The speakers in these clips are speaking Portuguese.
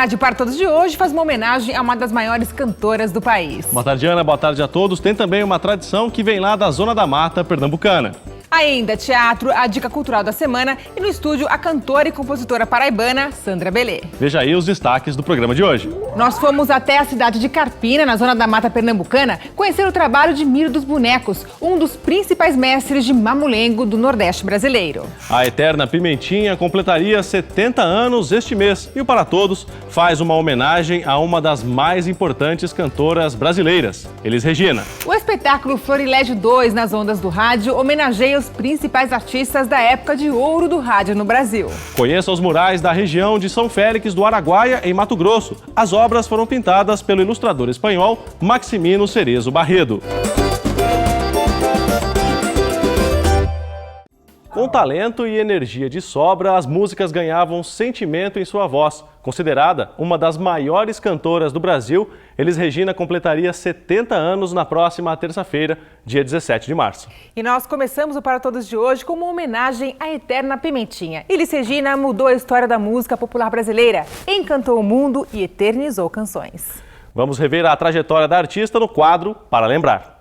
tarde. Para Todos de hoje faz uma homenagem a uma das maiores cantoras do país. Boa tarde, Ana. Boa tarde a todos. Tem também uma tradição que vem lá da Zona da Mata pernambucana. Ainda teatro, a dica cultural da semana e no estúdio a cantora e compositora paraibana Sandra Belê. Veja aí os destaques do programa de hoje. Nós fomos até a cidade de Carpina, na Zona da Mata pernambucana, conhecer o trabalho de Miro dos Bonecos, um dos principais mestres de mamulengo do Nordeste brasileiro. A Eterna Pimentinha completaria 70 anos este mês e o Para Todos faz uma homenagem a uma das mais importantes cantoras brasileiras, Elis Regina. O espetáculo Florilégio 2 nas ondas do rádio homenageia os principais artistas da época de ouro do rádio no Brasil. Conheça os murais da região de São Félix do Araguaia, em Mato Grosso. As obras foram pintadas pelo ilustrador espanhol Maximino Cerezo Barredo. Com talento e energia de sobra, as músicas ganhavam sentimento em sua voz. Considerada uma das maiores cantoras do Brasil, Elis Regina completaria 70 anos na próxima terça-feira, dia 17 de março. E nós começamos o Para Todos de hoje com uma homenagem à Eterna Pimentinha. Elis Regina mudou a história da música popular brasileira, encantou o mundo e eternizou canções. Vamos rever a trajetória da artista no quadro Para Lembrar.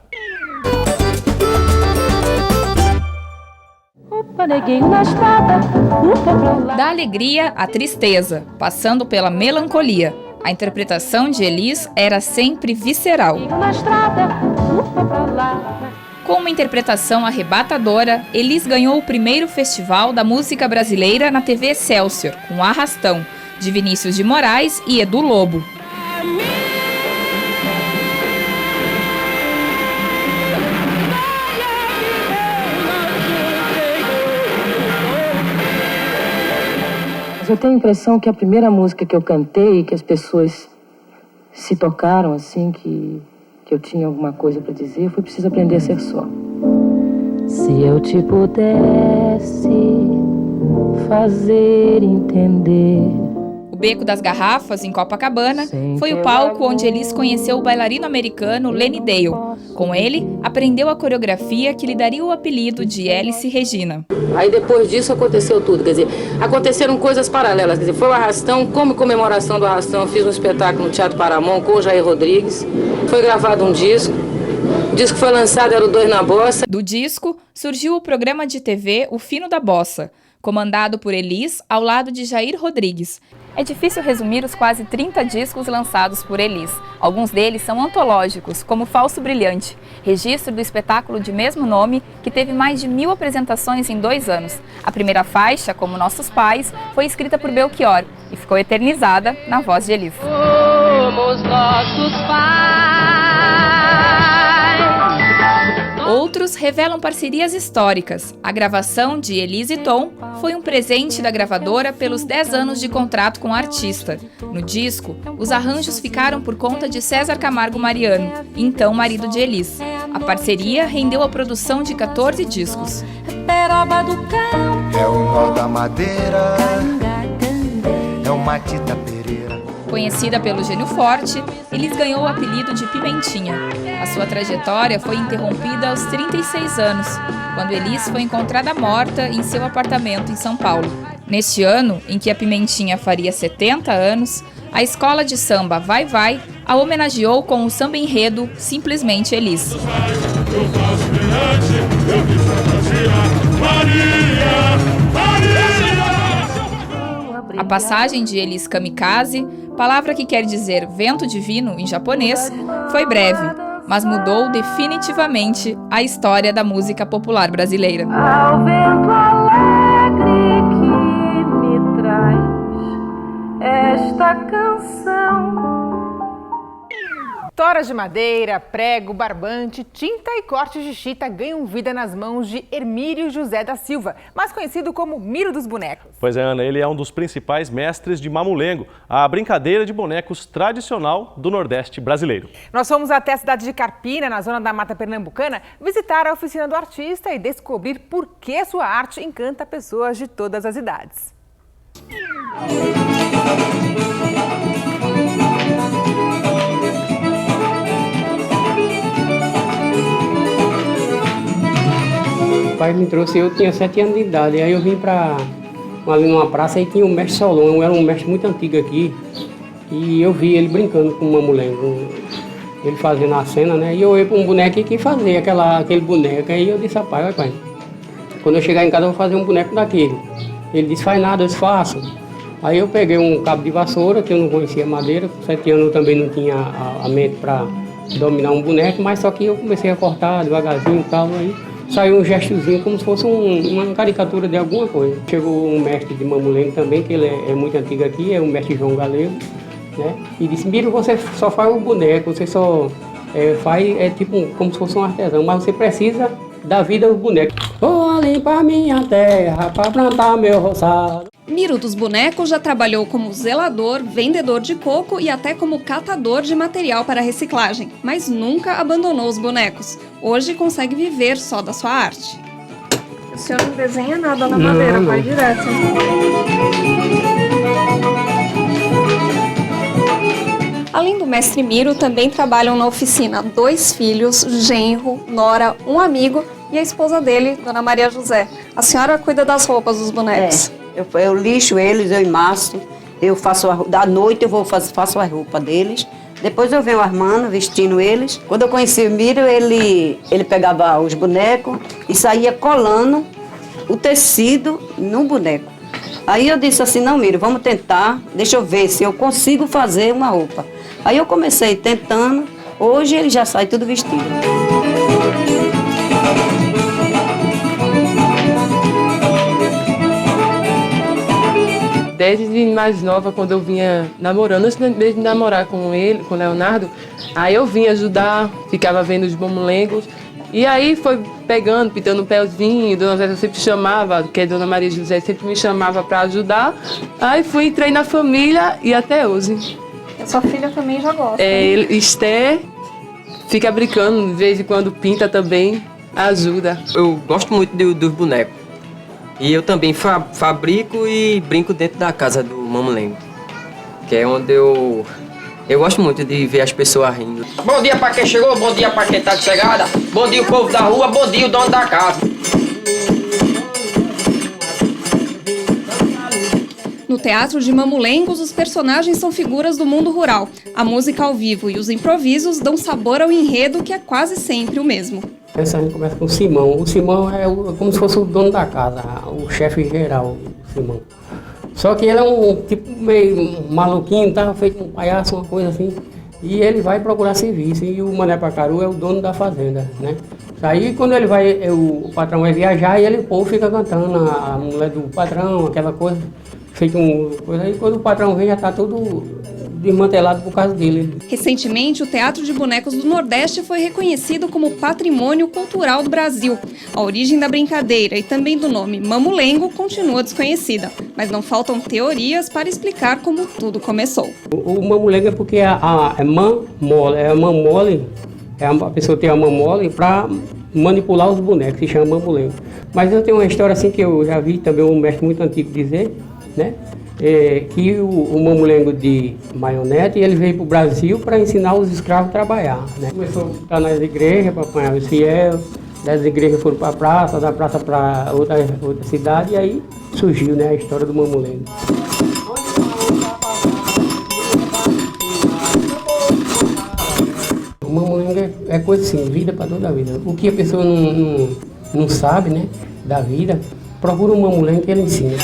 Da alegria à tristeza, passando pela melancolia. A interpretação de Elis era sempre visceral. Com uma interpretação arrebatadora, Elis ganhou o primeiro festival da música brasileira na TV Excelsior, com Arrastão, de Vinícius de Moraes e Edu Lobo. Eu tenho a impressão que a primeira música que eu cantei, que as pessoas se tocaram, assim, que eu tinha alguma coisa para dizer, foi Preciso Aprender a Ser Só. Se eu te pudesse fazer entender. O Beco das Garrafas, em Copacabana, foi o palco onde Elis conheceu o bailarino americano Lenny Dale. Com ele, aprendeu a coreografia que lhe daria o apelido de Elis Regina. Aí depois disso aconteceu tudo, quer dizer, aconteceram coisas paralelas, quer dizer, foi o Arrastão, como comemoração do Arrastão, eu fiz um espetáculo no Teatro Paramount com o Jair Rodrigues, foi gravado um disco, o disco foi lançado, era o Dois na Bossa. Do disco, surgiu o programa de TV O Fino da Bossa, comandado por Elis ao lado de Jair Rodrigues. É difícil resumir os quase 30 discos lançados por Elis. Alguns deles são antológicos, como Falso Brilhante, registro do espetáculo de mesmo nome, que teve mais de 1000 apresentações em 2 anos. A primeira faixa, Como Nossos Pais, foi escrita por Belchior e ficou eternizada na voz de Elis. Somos nossos pais. Outros revelam parcerias históricas. A gravação de Elis e Tom foi um presente da gravadora pelos 10 anos de contrato com a artista. No disco, os arranjos ficaram por conta de César Camargo Mariano, então marido de Elis. A parceria rendeu a produção de 14 discos. Peroba do campo. É o nó da madeira. É o Matita Pereira. Conhecida pelo gênio forte, Elis ganhou o apelido de Pimentinha. A sua trajetória foi interrompida aos 36 anos, quando Elis foi encontrada morta em seu apartamento em São Paulo. Neste ano, em que a Pimentinha faria 70 anos, a escola de samba Vai Vai a homenageou com o samba enredo Simplesmente Elis. A passagem de Elis Kamikaze, palavra que quer dizer vento divino em japonês, foi breve, mas mudou definitivamente a história da música popular brasileira. Ao vento alegre que me traz esta canção. Toras de madeira, prego, barbante, tinta e cortes de chita ganham vida nas mãos de Hermílio José da Silva, mais conhecido como Miro dos Bonecos. Pois é, Ana, ele é um dos principais mestres de mamulengo, a brincadeira de bonecos tradicional do Nordeste brasileiro. Nós fomos até a cidade de Carpina, na Zona da Mata pernambucana, visitar a oficina do artista e descobrir por que sua arte encanta pessoas de todas as idades. O pai me trouxe, eu tinha 7 anos de idade, aí eu vim ali numa praça e tinha o mestre Solon, era um mestre muito antigo aqui, E eu vi ele brincando com o Mamulengo, ele fazendo a cena, né? E eu ia para um boneco que fazia aquele boneco. Aí eu disse, rapaz, vai, pai, quando eu chegar em casa eu vou fazer um boneco daquele. Ele disse, faz nada, eu disse, faço. Aí eu peguei um cabo de vassoura, que eu não conhecia madeira, com 7 anos eu também não tinha a mente para dominar um boneco, mas só que eu comecei a cortar devagarzinho e tal, aí saiu um gestozinho como se fosse uma caricatura de alguma coisa. Chegou um mestre de Mamulengo também, que ele é muito antigo aqui, é o mestre João Galego, né? E disse, Miro, você só faz um boneco, você só faz, tipo como se fosse um artesão, mas você precisa da vida do boneco. Vou limpar minha terra para plantar meu roçado. Miro dos Bonecos já trabalhou como zelador, vendedor de coco e até como catador de material para reciclagem, mas nunca abandonou os bonecos. Hoje consegue viver só da sua arte. O senhor não desenha nada na madeira, vai direto. Além do mestre Miro, também trabalham na oficina 2 filhos, genro, nora, um amigo e a esposa dele, Dona Maria José. A senhora cuida das roupas dos bonecos. Eu lixo eles, eu emasso, eu faço da noite eu faço a roupa deles. Depois eu venho armando, vestindo eles. Quando eu conheci o Miro, ele pegava os bonecos e saía colando o tecido no boneco. Aí eu disse assim, não, Miro, vamos tentar, deixa eu ver se eu consigo fazer uma roupa. Aí eu comecei tentando, hoje ele já sai tudo vestido. Desde mais nova, quando eu vinha namorando, antes mesmo de namorar com ele, com o Leonardo, aí eu vinha ajudar, ficava vendo os mamulengos. E aí foi pegando, pintando um pelzinho, Dona Zé sempre chamava, que é Dona Maria José, sempre me chamava para ajudar. Aí entrei na família e até hoje. A sua filha também já gosta. Esther fica brincando, de vez em quando pinta também, ajuda. Eu gosto muito dos bonecos. E eu também fabrico e brinco dentro da casa do Mamulengo, que é onde eu gosto muito de ver as pessoas rindo. Bom dia pra quem chegou, bom dia pra quem tá de chegada, bom dia o povo da rua, bom dia o dono da casa. No teatro de Mamulengos, os personagens são figuras do mundo rural. A música ao vivo e os improvisos dão sabor ao enredo, que é quase sempre o mesmo. Essa a gente começa com o Simão. O Simão é como se fosse o dono da casa, o chefe geral, o Simão. Só que ele é um tipo meio maluquinho, tá? Feito um palhaço, uma coisa assim. E ele vai procurar serviço. E o Mané Pacaru é o dono da fazenda, né? Aí quando ele vai, o patrão vai viajar e o povo fica cantando a mulher do patrão, aquela coisa. Feito coisa aí, quando o patrão vem já está tudo desmantelado por causa dele. Recentemente, o Teatro de Bonecos do Nordeste foi reconhecido como Patrimônio Cultural do Brasil. A origem da brincadeira e também do nome Mamulengo continua desconhecida, mas não faltam teorias para explicar como tudo começou. O Mamulengo é porque é mão mole, a pessoa tem a mão mole para manipular os bonecos, se chama Mamulengo. Mas eu tenho uma história assim que eu já vi também um mestre muito antigo dizer, né? Que o Mamulengo de Maionete, ele veio para o Brasil para ensinar os escravos a trabalhar, né? Começou a estar nas igrejas para apanhar os fiéis, das igrejas foram para a praça, da praça para outra cidade, e aí surgiu, né, a história do Mamulengo. O Mamulengo é coisa assim, vida para toda a vida. O que a pessoa não sabe, né, da vida, procura um Mamulengo que ele ensina.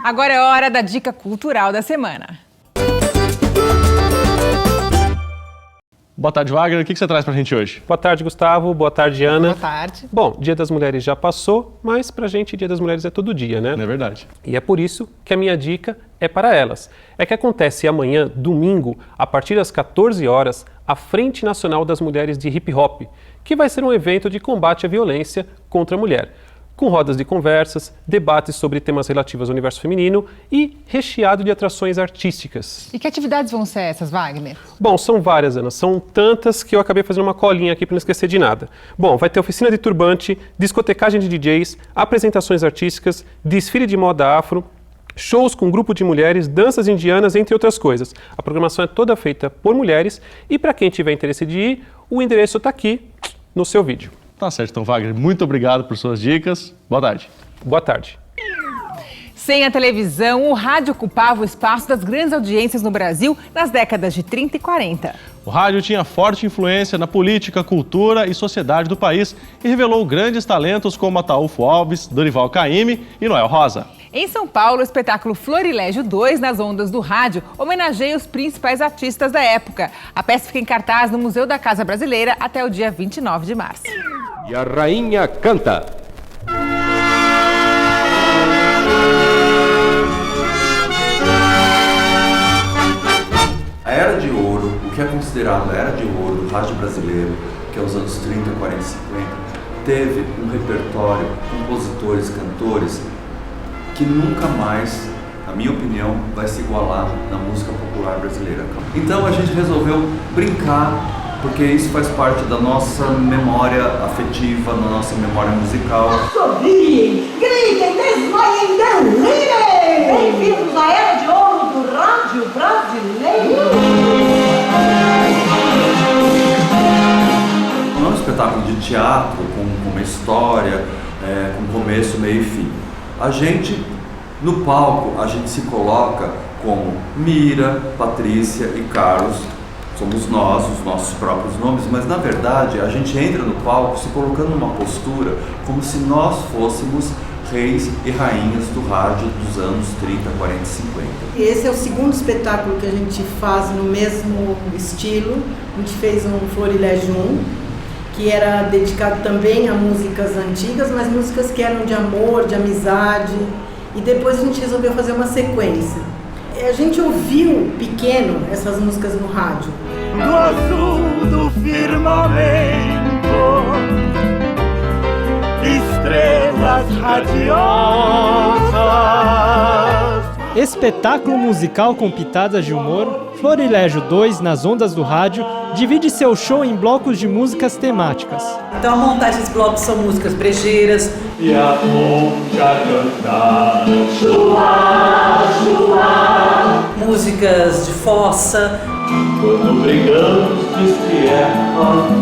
Agora é hora da dica cultural da semana. Boa tarde, Wagner. O que você traz pra gente hoje? Boa tarde, Gustavo. Boa tarde, Ana. Boa tarde. Bom, Dia das Mulheres já passou, mas pra gente Dia das Mulheres é todo dia, né? É verdade. E é por isso que a minha dica é para elas. É que acontece amanhã, domingo, a partir das 14 horas, a Frente Nacional das Mulheres de Hip Hop, que vai ser um evento de combate à violência contra a mulher, com rodas de conversas, debates sobre temas relativos ao universo feminino e recheado de atrações artísticas. E que atividades vão ser essas, Wagner? Bom, são várias, Ana. São tantas que eu acabei fazendo uma colinha aqui para não esquecer de nada. Bom, vai ter oficina de turbante, discotecagem de DJs, apresentações artísticas, desfile de moda afro, shows com grupo de mulheres, danças indianas, entre outras coisas. A programação é toda feita por mulheres e para quem tiver interesse de ir, O endereço está aqui no seu vídeo. Tá certo, então, Wagner, muito obrigado por suas dicas. Boa tarde. Boa tarde. Sem a televisão, o rádio ocupava o espaço das grandes audiências no Brasil nas décadas de 30 e 40. O rádio tinha forte influência na política, cultura e sociedade do país e revelou grandes talentos como Ataúfo Alves, Dorival Caymmi e Noel Rosa. Em São Paulo, o espetáculo Florilégio 2, nas ondas do rádio, homenageia os principais artistas da época. A peça fica em cartaz no Museu da Casa Brasileira até o dia 29 de março. E a rainha canta. A Era de Ouro, o que é considerado a Era de Ouro do rádio brasileiro, que é os anos 30, 40 e 50, teve um repertório, compositores, cantores, que nunca mais, na minha opinião, vai se igualar na música popular brasileira. Então a gente resolveu brincar, porque isso faz parte da nossa memória afetiva, da nossa memória musical. Sorriem, gritem, desmaiem, delirem! Bem-vindos à Era de Ouro do rádio brasileiro! Não é um espetáculo de teatro com uma história, com começo, meio e fim. A gente, no palco, a gente se coloca como Mira, Patrícia e Carlos. Somos nós, os nossos próprios nomes, mas na verdade a gente entra no palco se colocando numa postura como se nós fôssemos reis e rainhas do rádio dos anos 30, 40 e 50. Esse é o segundo espetáculo que a gente faz no mesmo estilo. A gente fez um Florilégio 1, que era dedicado também a músicas antigas, mas músicas que eram de amor, de amizade. E depois a gente resolveu fazer uma sequência. A gente ouviu pequeno essas músicas no rádio. Do azul do firmamento, estrelas radiosas. Espetáculo musical com pitadas de humor, Florilégio 2, nas ondas do rádio, divide seu show em blocos de músicas temáticas. Então a montagem dos blocos são músicas brejeiras. E a ponte a cantar, chuá, chuá. Músicas de fossa. Quando brigamos diz que é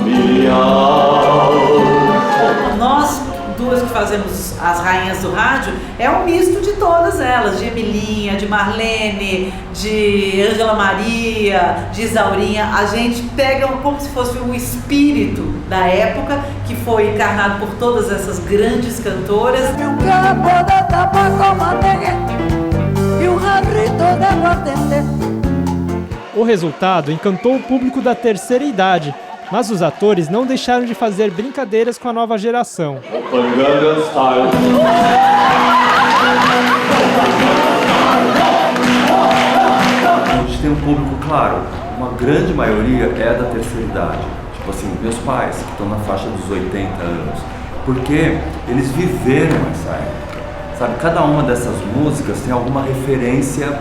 filial. Nós duas que fazemos as rainhas do rádio, é um misto de todas elas, de Emilinha, de Marlene, de Ângela Maria, de Isaurinha. A gente pega como se fosse um espírito da época que foi encarnado por todas essas grandes cantoras. O resultado encantou o público da terceira idade, mas os atores não deixaram de fazer brincadeiras com a nova geração. A gente tem um público, claro, uma grande maioria é da terceira idade. Tipo assim, meus pais, que estão na faixa dos 80 anos, porque eles viveram essa época. Sabe, cada uma dessas músicas tem alguma referência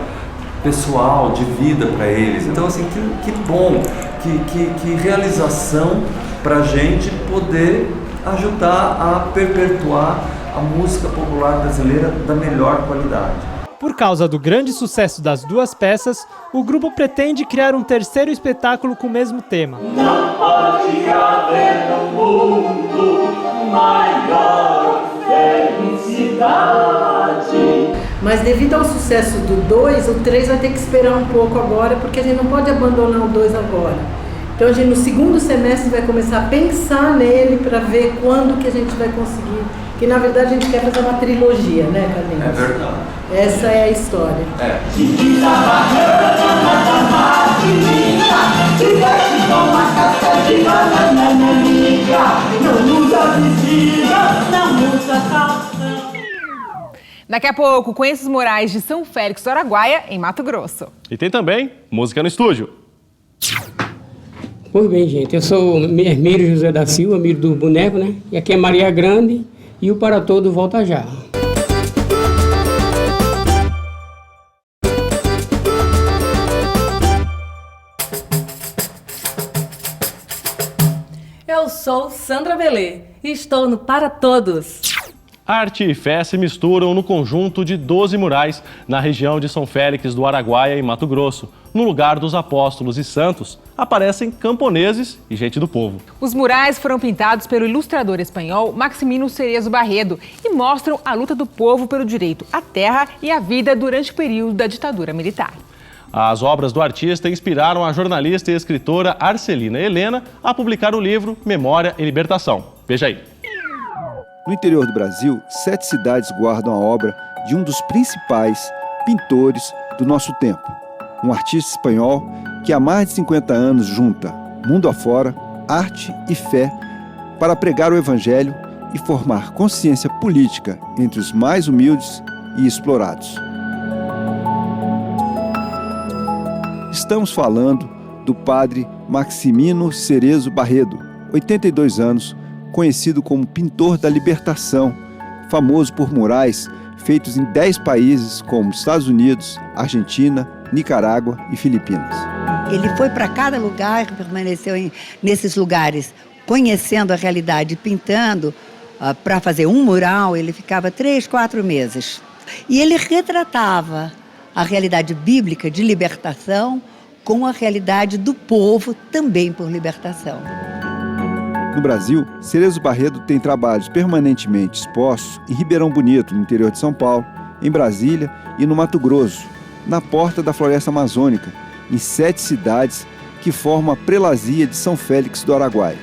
pessoal, de vida para eles. Então, assim, que bom, que realização para a gente poder ajudar a perpetuar a música popular brasileira da melhor qualidade. Por causa do grande sucesso das duas peças, o grupo pretende criar um terceiro espetáculo com o mesmo tema. Não pode haver no mundo maior felicidade. Mas devido ao sucesso do 2, o 3 vai ter que esperar um pouco agora, porque a gente não pode abandonar o 2 agora. Então a gente no segundo semestre vai começar a pensar nele para ver quando que a gente vai conseguir. Que na verdade a gente quer fazer uma trilogia, né, Carlinhos? É verdade. Essa é a história. É. Daqui a pouco, conheça os morais de São Félix do Araguaia, em Mato Grosso. E tem também música no estúdio. Pois bem, gente, eu sou Hermílio José da Silva, Miro do Boneco, né? E aqui é Maria Grande e o Para Todo volta já. Eu sou Sandra Belê e estou no Para Todos. Arte e fé se misturam no conjunto de 12 murais na região de São Félix do Araguaia, em Mato Grosso. No lugar dos apóstolos e santos, aparecem camponeses e gente do povo. Os murais foram pintados pelo ilustrador espanhol Maximino Cerezo Barredo e mostram a luta do povo pelo direito à terra e à vida durante o período da ditadura militar. As obras do artista inspiraram a jornalista e escritora Arcelina Helena a publicar o livro Memória e Libertação. Veja aí. No interior do Brasil, 7 cidades guardam a obra de um dos principais pintores do nosso tempo. Um artista espanhol que há mais de 50 anos junta, mundo afora, arte e fé para pregar o evangelho e formar consciência política entre os mais humildes e explorados. Estamos falando do padre Maximino Cerezo Barredo, 82 anos, conhecido como pintor da libertação, famoso por murais feitos em 10 países como Estados Unidos, Argentina, Nicarágua e Filipinas. Ele foi para cada lugar, permaneceu nesses lugares, conhecendo a realidade, pintando. Para fazer um mural, ele ficava 3, 4 meses. E ele retratava a realidade bíblica de libertação com a realidade do povo também por libertação. No Brasil, Cerezo Barredo tem trabalhos permanentemente expostos em Ribeirão Bonito, no interior de São Paulo, em Brasília e no Mato Grosso, na porta da Floresta Amazônica, em 7 cidades que formam a prelazia de São Félix do Araguaia.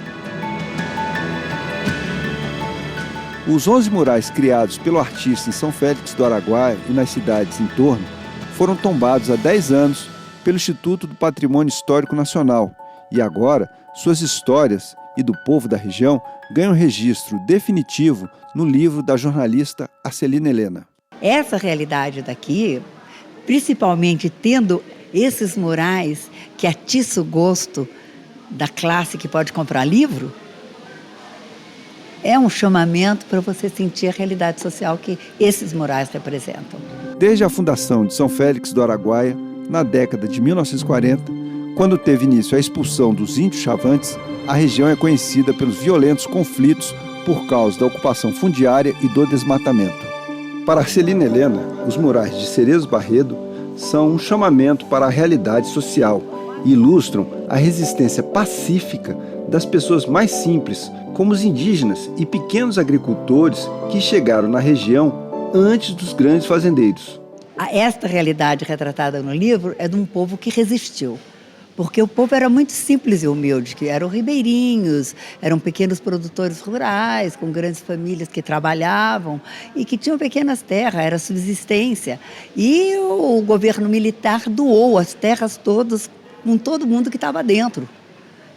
Os 11 murais criados pelo artista em São Félix do Araguaia e nas cidades em torno foram tombados há 10 anos pelo Instituto do Patrimônio Histórico Nacional e agora suas histórias e do povo da região ganham registro definitivo no livro da jornalista Arcelina Helena. Essa realidade daqui, principalmente tendo esses murais que atiçam o gosto da classe que pode comprar livro, é um chamamento para você sentir a realidade social que esses murais representam. Desde a fundação de São Félix do Araguaia, na década de 1940, quando teve início a expulsão dos índios chavantes, a região é conhecida pelos violentos conflitos por causa da ocupação fundiária e do desmatamento. Para Arcelina Helena, os murais de Cerezo Barredo são um chamamento para a realidade social e ilustram a resistência pacífica das pessoas mais simples, como os indígenas e pequenos agricultores que chegaram na região antes dos grandes fazendeiros. Esta realidade retratada no livro é de um povo que resistiu. Porque o povo era muito simples e humilde, que eram ribeirinhos, eram pequenos produtores rurais, com grandes famílias que trabalhavam e que tinham pequenas terras, era subsistência. E o governo militar doou as terras todas com todo mundo que estava dentro.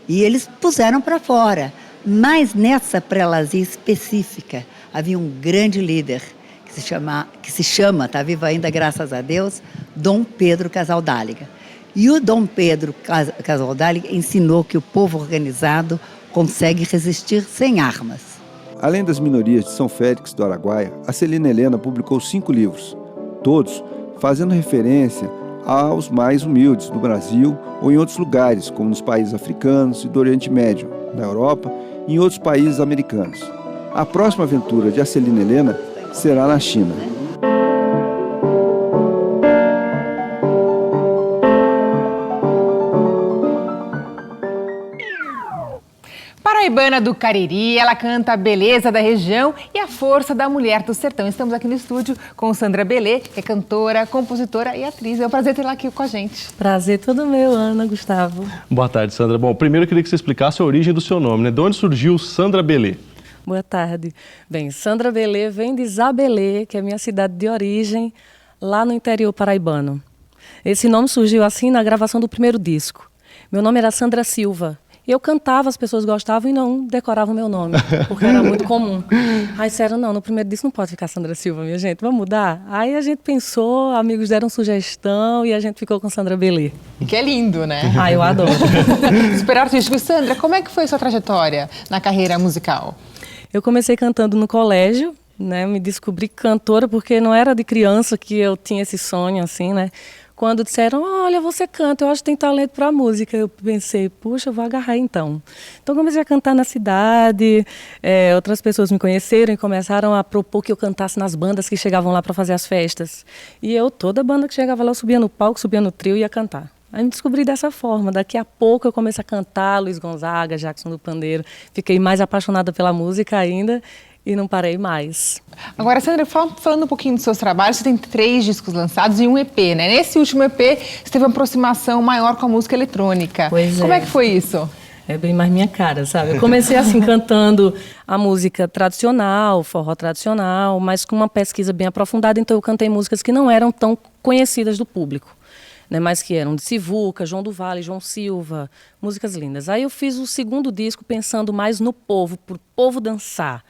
E eles puseram para fora. Mas nessa prelazia específica havia um grande líder que se chama, está vivo ainda graças a Deus, Dom Pedro Casaldáliga. E o Dom Pedro Casaldáliga ensinou que o povo organizado consegue resistir sem armas. Além das minorias de São Félix do Araguaia, Arcelina Helena publicou 5 livros, todos fazendo referência aos mais humildes do Brasil ou em outros lugares, como nos países africanos e do Oriente Médio, na Europa e em outros países americanos. A próxima aventura de Arcelina Helena será na China. Paraibana do Cariri, ela canta a beleza da região e a força da mulher do sertão. Estamos aqui no estúdio com Sandra Belê, que é cantora, compositora e atriz. É um prazer tê-la aqui com a gente. Prazer todo meu, Ana, Gustavo. Boa tarde, Sandra. Bom, primeiro eu queria que você explicasse a origem do seu nome, né? De onde surgiu Sandra Belê? Boa tarde. Bem, Sandra Belê vem de Isabelê, que é minha cidade de origem, lá no interior paraibano. Esse nome surgiu assim na gravação do primeiro disco. Meu nome era Sandra Silva. Eu cantava, as pessoas gostavam e não decoravam o meu nome, porque era muito comum. Aí disseram, não, no primeiro disco não pode ficar Sandra Silva, minha gente, vamos mudar? Aí a gente pensou, amigos deram sugestão e a gente ficou com Sandra Belê. Que é lindo, né? Ah, eu adoro. Super artístico. Sandra, como é que foi sua trajetória na carreira musical? Eu comecei cantando no colégio, né? Me descobri cantora porque não era de criança que eu tinha esse sonho, assim, né? quando disseram, olha, você canta, eu acho que tem talento para música. Eu pensei, puxa, eu vou agarrar então. Então comecei a cantar na cidade, outras pessoas me conheceram e começaram a propor que eu cantasse nas bandas que chegavam lá para fazer as festas. E toda banda que chegava lá, eu subia no palco, subia no trio e ia cantar. Aí me descobri dessa forma. Daqui a pouco eu comecei a cantar Luiz Gonzaga, Jackson do Pandeiro. Fiquei mais apaixonada pela música ainda e não parei mais. Agora, Sandra, falando um pouquinho dos seus trabalhos, você tem 3 discos lançados e um EP, né? Nesse último EP, você teve uma aproximação maior com a música eletrônica. Pois Como é que foi isso? É bem mais minha cara, sabe? Eu comecei assim, cantando a música tradicional, forró tradicional, mas com uma pesquisa bem aprofundada, então eu cantei músicas que não eram tão conhecidas do público, né? Mas que eram de Sivuca, João do Vale, João Silva, músicas lindas. Aí eu fiz o segundo disco pensando mais no povo, pro povo dançar.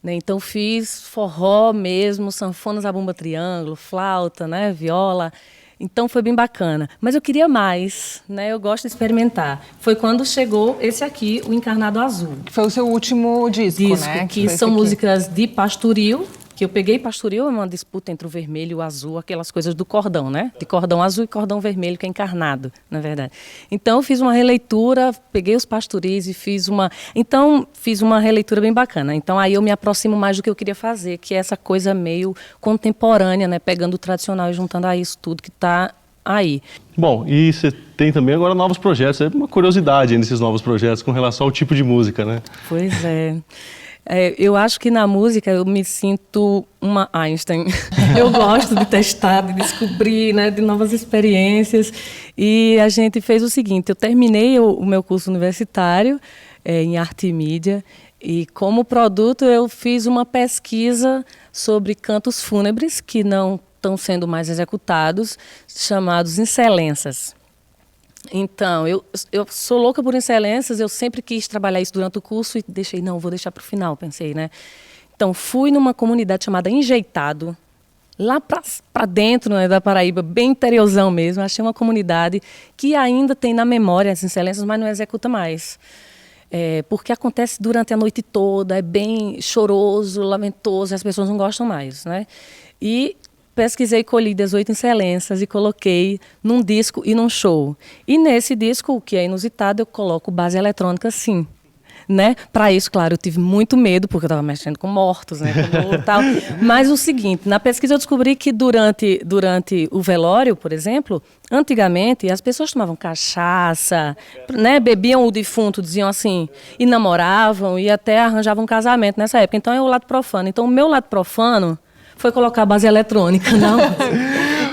Então fiz forró mesmo, sanfona, zabumba, triângulo, flauta, né, viola. Então foi bem bacana. Mas eu queria mais, né? Eu gosto de experimentar. Foi quando chegou esse aqui, o Encarnado Azul. Que foi o seu último disco, né? Que são músicas de pastoril. Que eu peguei pastoril, é uma disputa entre o vermelho e o azul, aquelas coisas do cordão, né? De cordão azul e cordão vermelho, que é encarnado, na verdade. Então, eu fiz uma releitura, peguei os pastoris e fiz uma releitura bem bacana. Então, aí eu me aproximo mais do que eu queria fazer, que é essa coisa meio contemporânea, né? Pegando o tradicional e juntando a isso tudo que está aí. Bom, e você tem também agora novos projetos, é uma curiosidade nesses novos projetos com relação ao tipo de música, né? Pois é. Eu acho que na música eu me sinto uma Einstein. Eu gosto de testar, de descobrir, né, de novas experiências. E a gente fez o seguinte, eu terminei o meu curso universitário em arte e mídia e como produto eu fiz uma pesquisa sobre cantos fúnebres que não estão sendo mais executados, chamados excelências. Então, eu sou louca por excelências, eu sempre quis trabalhar isso durante o curso e vou deixar para o final, pensei, né? Então, fui numa comunidade chamada Enjeitado, lá para dentro, né, da Paraíba, bem interiorzão mesmo, achei uma comunidade que ainda tem na memória as excelências, mas não executa mais. Porque acontece durante a noite toda, é bem choroso, lamentoso, as pessoas não gostam mais, né? E pesquisei, colhi 18 excelências e coloquei num disco e num show. E nesse disco, o que é inusitado, eu coloco base eletrônica, sim. Né? Para isso, claro, eu tive muito medo, porque eu estava mexendo com mortos, né? Com tal. Mas o seguinte, na pesquisa eu descobri que durante o velório, por exemplo, antigamente as pessoas tomavam cachaça, né? Bebiam o defunto, diziam assim, e namoravam, e até arranjavam um casamento nessa época. Então é o lado profano. Então o meu lado profano foi colocar a base eletrônica, não?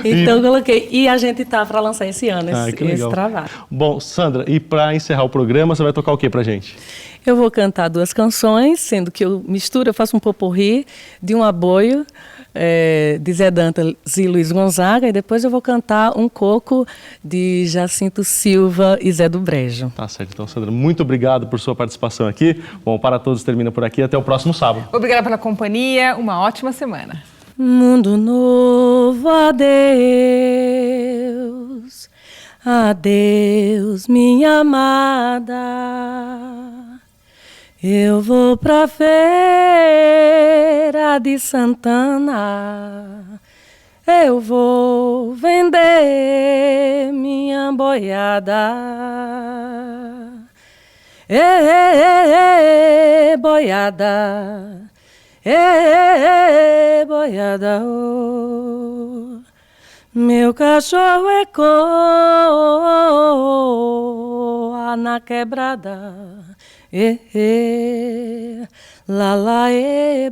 Então eu coloquei. E a gente tá para lançar esse ano esse trabalho. Bom, Sandra, e para encerrar o programa, você vai tocar o que pra gente? Eu vou cantar 2 canções, sendo que eu faço um poporri de um aboio de Zé Dantas e Luiz Gonzaga, e depois eu vou cantar um coco de Jacinto Silva e Zé do Brejo. Tá certo. Então, Sandra, muito obrigado por sua participação aqui. Bom, Para Todos termina por aqui. Até o próximo sábado. Obrigada pela companhia. Uma ótima semana. Mundo novo, adeus, adeus, minha amada. Eu vou pra feira de Santana, eu vou vender minha boiada. Boiada. Boiada, oh. Meu cachorro ecoa na quebrada. Lá,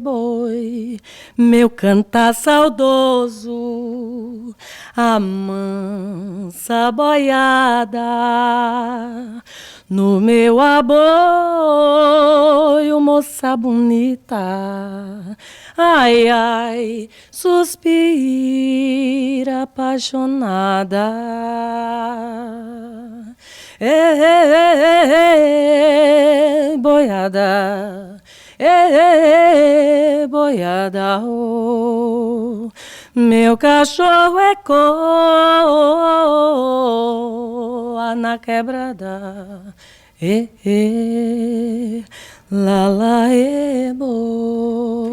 boi. Meu cantar saudoso, a mansa boiada. No meu aboio, moça bonita, ai, ai, suspira apaixonada. Boiada, boiada, oh. Meu cachorro ecoa na quebrada. Lá, bo.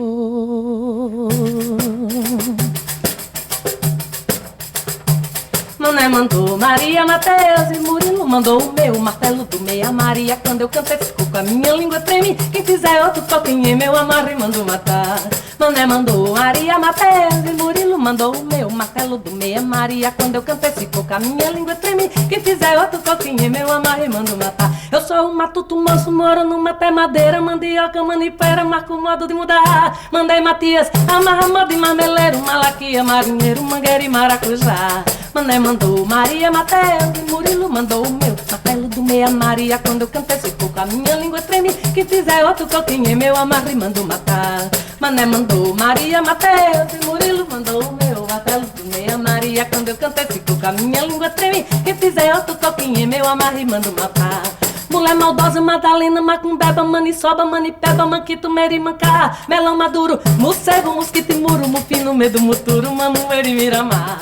Maria, Mateus e Murilo mandou o meu martelo do meia Maria. Quando eu cantei ficou com a minha língua treme. Quem fizer outro toquinho em meu amarre mandou matar. Mané mandou Maria, Mateus e Murilo mandou o meu martelo do meia Maria. Quando eu cantei ficou com a minha língua treme. Quem fizer outro toquinho em meu amarre mandou matar. Eu sou um matuto moço, moro numa pé madeira, mandioca, manipera, marco o modo de mudar. Mandei Matias, amarra modo de marmeleiro, malaquia, marinheiro, mangueira e maracujá. Mané mandou Maria, Mateus e Murilo mandou o meu martelo do meia Maria. Quando eu cantei ficou com a minha língua treme. Quem fizer outro toquinho em meu amarre mandou matar. Mané mandou Maria, Mateus e Murilo mandou o meu martelo do meia Maria. Quando eu cantei ficou com a minha língua treme. Quem fizer outro toquinho em meu amarre mandou matar. Mulher maldosa, Madalena, macumbeba, maniçoba, manipeba, manquito, merimancá, melão maduro, morcego, mosquito e muro, mufino, medo, muturo, mamueiro e miramar.